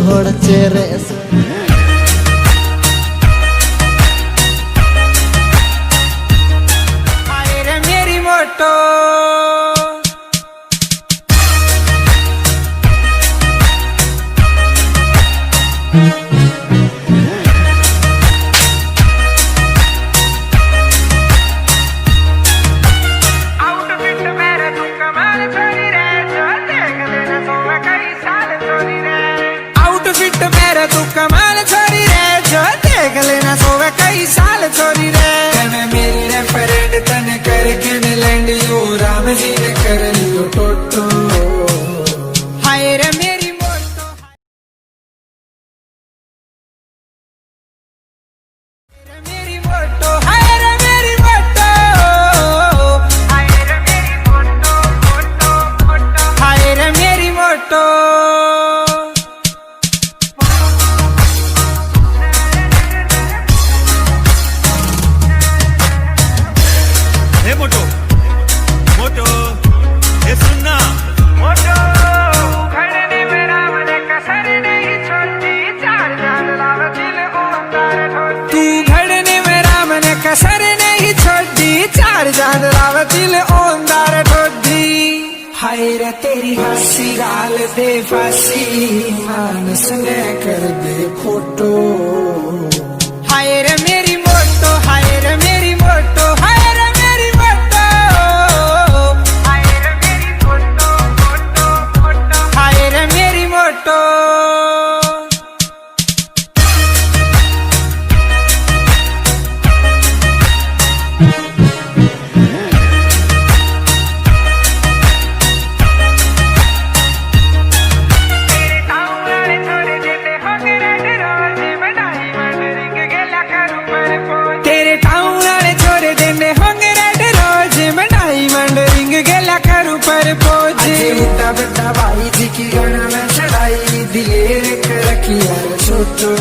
सोहड़ चेहरे से। हाय रे मेरी मोटो तू कमाल छोरी रे, जो देख लेना सोवे कई साल छोरी रे। मैं मेरी रे परेड तने करके ने लैंड यू राम जी ने कर लियो टोटो। हाय रे मेरी मोटो, मेरी मोटो, हाय रे मेरी मोटो, हाय रे मेरी मोटो, मोटो मोटो, हाय रे मेरी मोटो। मोटो मोटो ये सुनना मोटो खड़ने में राम ने कसर नहीं छोड़ी, चार चांद लावा दिल ओंकार ठोड़ी। तू खड़ने में राम ने कसर नहीं छोड़ी, चार चांद लावा दिल ओंकार ठोड़ी। हाय रे तेरी हंसी गाल दे फांसी, मानस ने कर दे फोटो। हाय रे मेरी मोटो, हाय रे मेरी मोटो, हाय रे मेरी मोटो, हाय रे मेरी मोटो, मोटो मोटो, हाय रे मेरी मोटो। तेरे टाउन वाले छोरे देने होंगे रेड रोज, मैं डायमंड रिंग गेला करूं पर पोज। इतना बड़ा भाई जी की गणा में चढ़ाई, दिए रखी यार छोटो।